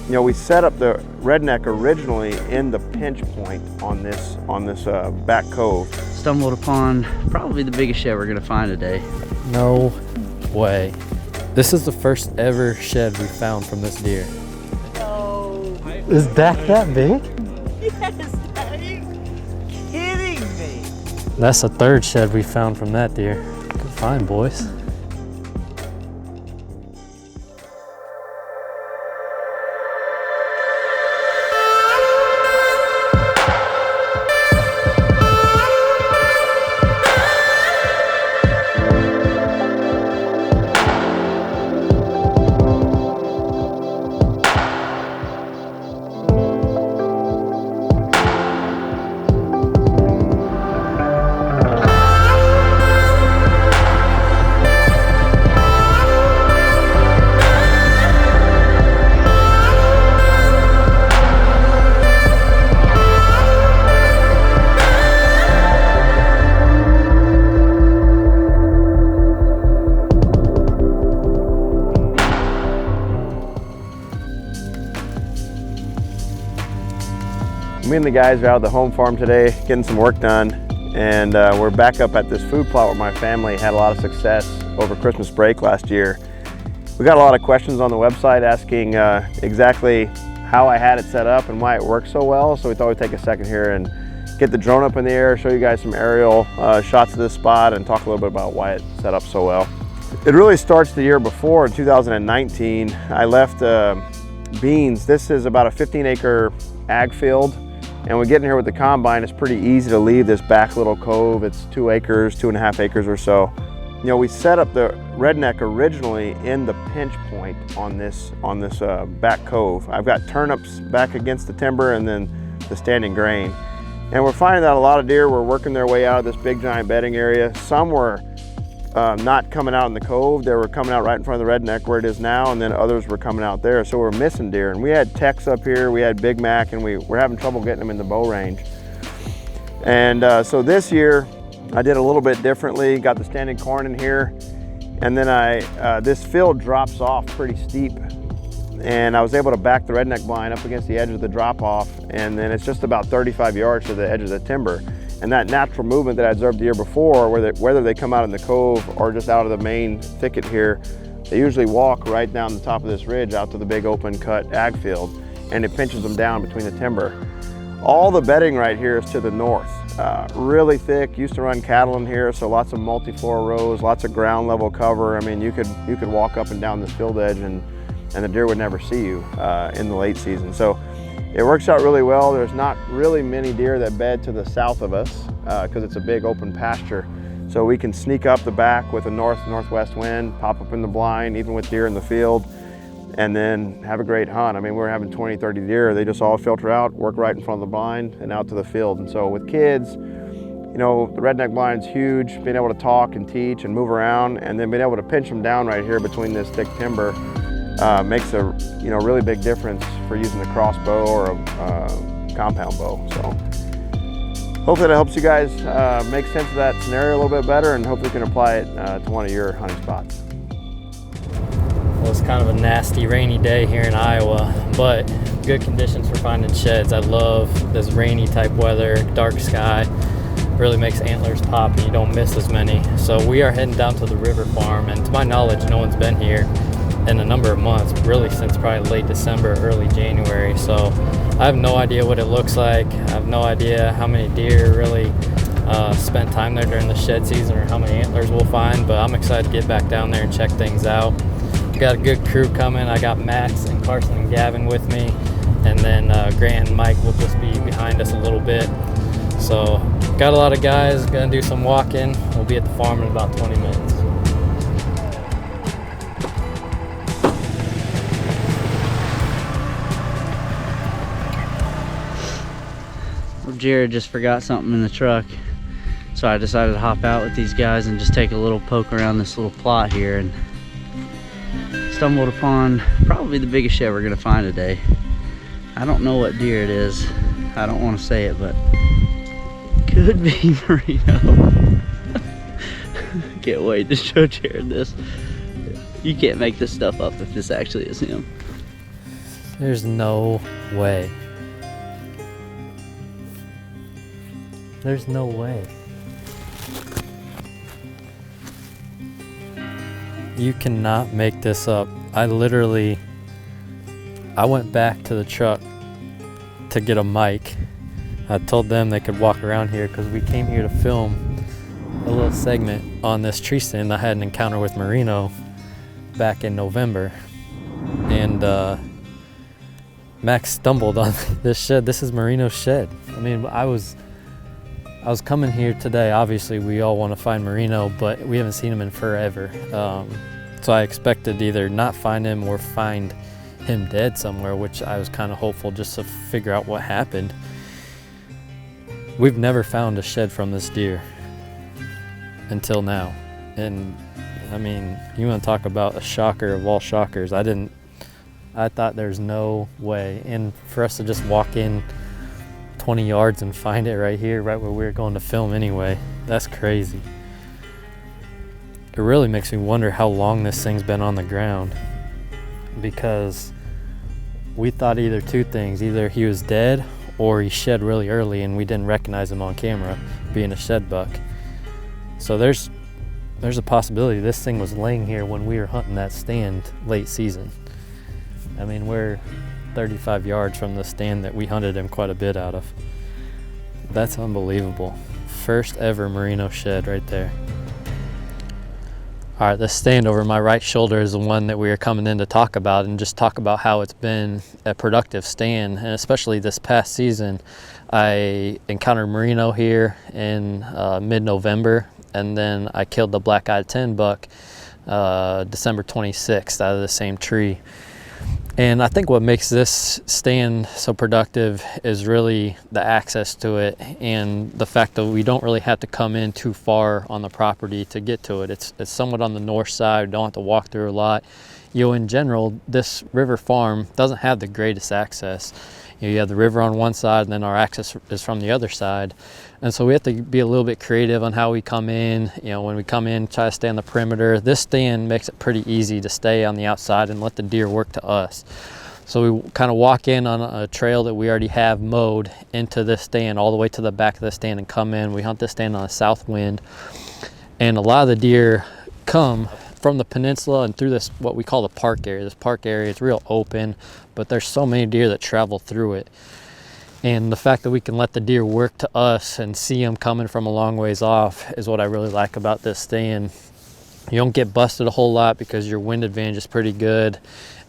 You know, we set up the redneck originally in the pinch point on this back cove. Stumbled upon probably the biggest shed we're gonna find today. No way. This is the first ever shed we found from this deer. No. Is that big? Yes, are you kidding me? That's the third shed we found from that deer. Good find, boys. Me and the guys are out at the home farm today getting some work done, and we're back up at this food plot where my family had a lot of success over Christmas break last year. We got a lot of questions on the website asking exactly how I had it set up and why it works so well, so we thought we'd take a second here and get the drone up in the air, show you guys some aerial shots of this spot, and talk a little bit about why it's set up so well. It really starts the year before, in 2019. I left beans. This is about a 15-acre ag field. And we get in here with the combine, it's pretty easy to leave this back little cove. It's 2 acres, 2.5 acres or so. You know, we set up the redneck originally in the pinch point on this back cove. I've got turnips back against the timber and then the standing grain. And we're finding that a lot of deer were working their way out of this big giant bedding area. Some were not coming out in the cove. They were coming out right in front of the redneck where it is now, and then others were coming out there. So we're missing deer. And we had Tex up here, we had Big Mac, and we were having trouble getting them in the bow range. And so this year, I did a little bit differently, got the standing corn in here, and then this field drops off pretty steep, and I was able to back the redneck blind up against the edge of the drop off, and then it's just about 35 yards to the edge of the timber. And that natural movement that I observed the year before, whether they come out in the cove or just out of the main thicket here, they usually walk right down the top of this ridge out to the big open cut ag field, and it pinches them down between the timber. All the bedding right here is to the north. Really thick, used to run cattle in here, so lots of multi-floor rows, lots of ground level cover. I mean, you could walk up and down this field edge and the deer would never see you in the late season. So it works out really well. There's not really many deer that bed to the south of us because it's a big open pasture. So we can sneak up the back with a north-northwest wind, pop up in the blind, even with deer in the field, and then have a great hunt. I mean, we're having 20, 30 deer. They just all filter out, work right in front of the blind and out to the field. And so with kids, you know, the redneck blind's huge. Being able to talk and teach and move around, and then being able to pinch them down right here between this thick timber makes a really big difference for using the crossbow or a compound bow. So hopefully that helps you guys make sense of that scenario a little bit better, and hopefully you can apply it to one of your hunting spots. Well, it's kind of a nasty rainy day here in Iowa, but good conditions for finding sheds. I love this rainy type weather, dark sky. Really makes antlers pop and you don't miss as many. So we are heading down to the river farm, and to my knowledge, no one's been here in a number of months, really since probably late December, early January. So I have no idea what it looks like. I have no idea how many deer really spend time there during the shed season or how many antlers we'll find, but I'm excited to get back down there and check things out. Got a good crew coming. I got Max and Carson and Gavin with me, and then Grant and Mike will just be behind us a little bit. So got a lot of guys, gonna do some walking. We'll be at the farm in about 20 minutes. Jared just forgot something in the truck, so I decided to hop out with these guys and just take a little poke around this little plot here, and stumbled upon probably the biggest shed we're gonna find today. I don't know what deer it is. I don't want to say it, but could be Merino. Can't wait to show Jared this. You can't make this stuff up if this actually is him. There's no way. There's no way. You cannot make this up. I went back to the truck to get a mic. I told them they could walk around here because we came here to film a little segment on this tree stand. I had an encounter with Merino back in November, and Max stumbled on this shed. This is Merino's shed. I mean, I was coming here today. Obviously, we all want to find Merino, but we haven't seen him in forever. So I expected to either not find him or find him dead somewhere, which I was kind of hopeful just to figure out what happened. We've never found a shed from this deer until now. And I mean, you want to talk about a shocker of all shockers. I thought there's no way. And for us to just walk in 20 yards and find it right here, right where we were going to film anyway, that's crazy. It really makes me wonder how long this thing's been on the ground, because we thought either two things: either he was dead or he shed really early and we didn't recognize him on camera being a shed buck. So there's a possibility this thing was laying here when we were hunting that stand late season. I mean, we're 35 yards from the stand that we hunted him quite a bit out of. That's unbelievable. First ever Merino shed right there. All right, this stand over my right shoulder is the one that we are coming in to talk about, and just talk about how it's been a productive stand. And especially this past season, I encountered Merino here in mid-November, and then I killed the black-eyed 10 buck December 26th out of the same tree. And I think what makes this stand so productive is really the access to it, and the fact that we don't really have to come in too far on the property to get to it. It's somewhat on the north side. We don't have to walk through a lot. You know, in general, this river farm doesn't have the greatest access. You know, you have the river on one side, and then our access is from the other side. And so we have to be a little bit creative on how we come in. You know, when we come in, try to stay on the perimeter. This stand makes it pretty easy to stay on the outside and let the deer work to us. So we kind of walk in on a trail that we already have mowed into this stand, all the way to the back of the stand, and come in. We hunt this stand on a south wind. And a lot of the deer come from the peninsula and through this, what we call the park area. This park area is real open, but there's so many deer that travel through it. And the fact that we can let the deer work to us and see them coming from a long ways off is what I really like about this stand. You don't get busted a whole lot because your wind advantage is pretty good.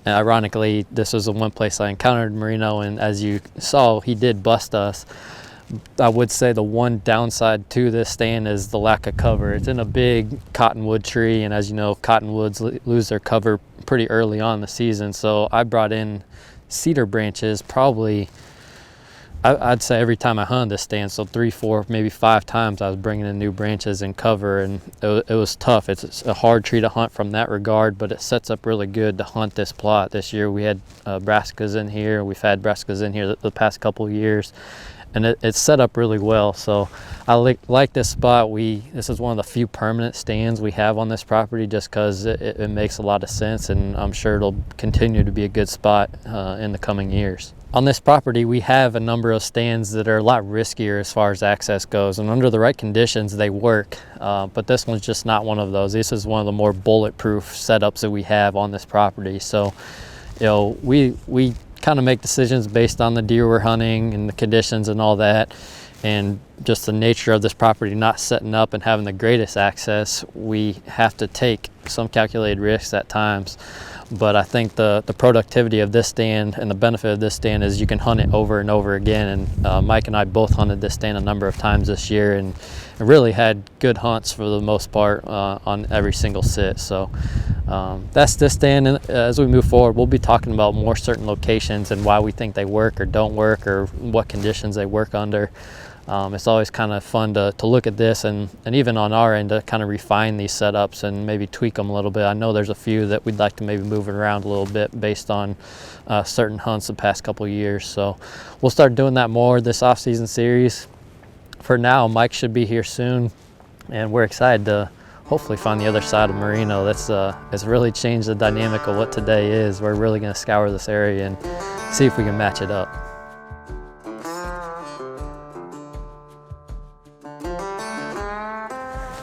And ironically, this was the one place I encountered Merino, and as you saw, he did bust us. I would say the one downside to this stand is the lack of cover. It's in a big cottonwood tree, and as you know, cottonwoods lose their cover pretty early on in the season. So I brought in cedar branches probably, I'd say every time I hunted this stand. So 3, 4, maybe 5 times I was bringing in new branches and cover, and it was tough. It's a hard tree to hunt from that regard, but it sets up really good to hunt this plot. This year we had brassicas in here. We've had brassicas in here the past couple of years, and it's set up really well. So I like this spot. This is one of the few permanent stands we have on this property, just because it makes a lot of sense, and I'm sure it'll continue to be a good spot in the coming years. On this property, we have a number of stands that are a lot riskier as far as access goes, and under the right conditions, they work. But this one's just not one of those. This is one of the more bulletproof setups that we have on this property. So, you know, we kind of make decisions based on the deer we're hunting and the conditions and all that, and just the nature of this property not setting up and having the greatest access. We have to take some calculated risks at times. But I think the productivity of this stand and the benefit of this stand is you can hunt it over and over again. And Mike and I both hunted this stand a number of times this year, and really had good hunts for the most part on every single sit. So that's this stand. And as we move forward, we'll be talking about more certain locations and why we think they work or don't work, or what conditions they work under. It's always kind of fun to look at this, and even on our end to kind of refine these setups and maybe tweak them a little bit. I know there's a few that we'd like to maybe move it around a little bit based on certain hunts the past couple of years. So we'll start doing that more this off-season series. For now, Mike should be here soon, and we're excited to hopefully find the other side of Merino. That's it's really changed the dynamic of what today is. We're really going to scour this area and see if we can match it up.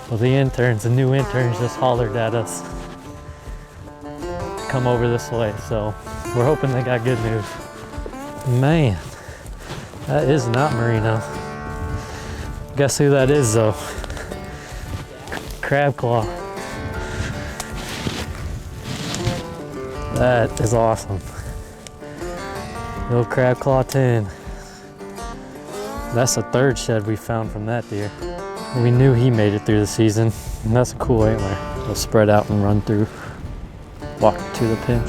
Well, the new interns just hollered at us to come over this way, so we're hoping they got good news. Man, that is not Merino. Guess who that is though? Crab claw. That is awesome. Little crab claw 10. That's the third shed we found from that deer. We knew he made it through the season, and that's a cool antler. They'll spread out and run through, walk to the pinch.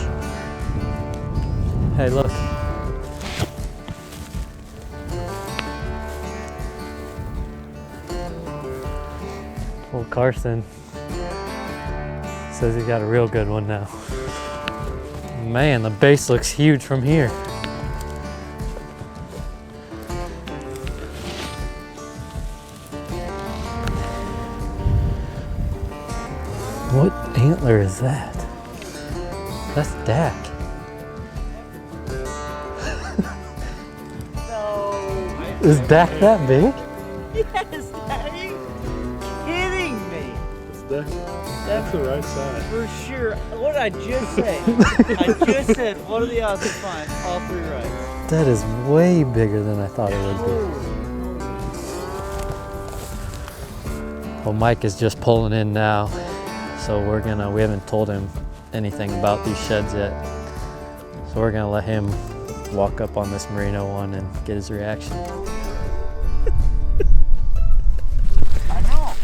Hey, look. Old Carson says he got a real good one now. Man, the base looks huge from here. What antler is that? That's Dak. No. Is Dak that big? Yes, are you kidding me? That's the right side. For sure. What did I just say? I just said, what are the odds to find all 3 rights? That is way bigger than I thought it would be. Well, Mike is just pulling in now. So we haven't told him anything about these sheds yet. So we're gonna let him walk up on this Merino one and get his reaction. I know.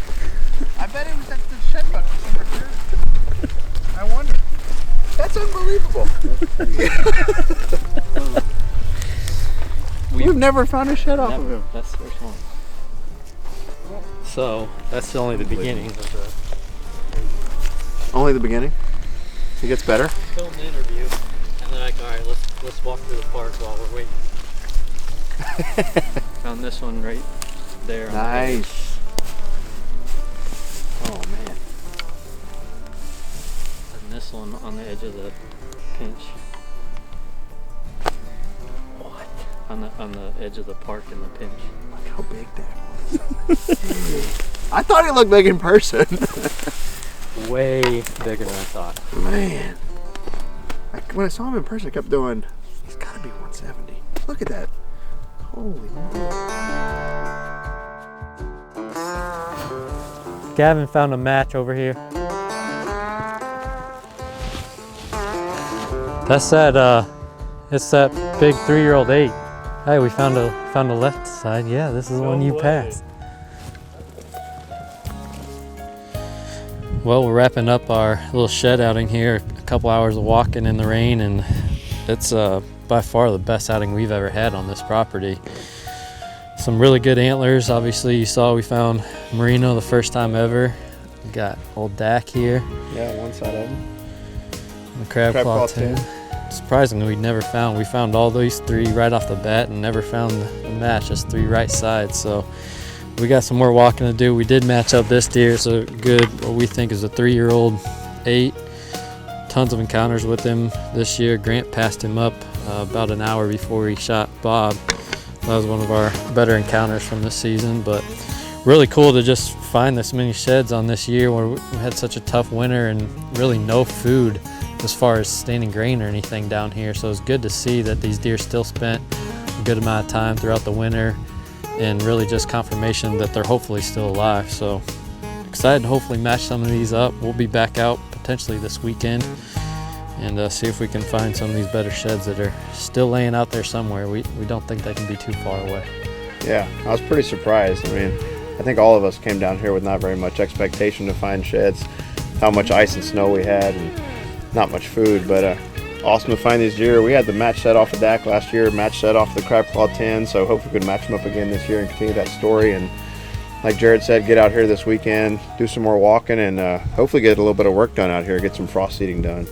I bet it was at the shed button for sure. I wonder. That's unbelievable. We've never found a shed off of him. That's the first one. So that's only the beginning of the. Only the beginning? It gets better? Film the interview, and then all right, let's walk through the park while we're waiting. Found this one right there. Nice. Oh man. And this one on the edge of the pinch. What? On the edge of the park in the pinch. Look how big that was. I thought he looked big in person. Way bigger than I thought. Man. When I saw him in person, I kept doing, he's got to be 170. Look at that. Holy moly. Gavin found a match over here. That's that, it's that big 3-year-old 8. Hey, we found a left side. Yeah, this is the one you passed. Well, we're wrapping up our little shed outing here. A couple hours of walking in the rain, and it's by far the best outing we've ever had on this property. Some really good antlers. Obviously, you saw we found Merino the first time ever. We got old Dak here. Yeah, one side of him. The crab claw 10. Surprisingly, we found all these 3 right off the bat and never found the match, just 3 right sides. So we got some more walking to do. We did match up this deer. It's a good, what we think is a 3-year-old 8. Tons of encounters with him this year. Grant passed him up about an hour before he shot Bob. That was one of our better encounters from this season, but really cool to just find this many sheds on this year where we had such a tough winter and really no food as far as standing grain or anything down here. So it's good to see that these deer still spent a good amount of time throughout the winter, and really just confirmation that they're hopefully still alive. So excited to hopefully match some of these up. We'll be back out potentially this weekend and see if we can find some of these better sheds that are still laying out there somewhere. We don't think they can be too far away. Yeah, I was pretty surprised. I mean, I think all of us came down here with not very much expectation to find sheds, how much ice and snow we had and not much food, but awesome to find these deer. We had the match set off of Dak last year, match set off the crab claw 10, so hopefully we can match them up again this year and continue that story. And like Jared said, get out here this weekend, do some more walking, and hopefully get a little bit of work done out here, get some frost seeding done.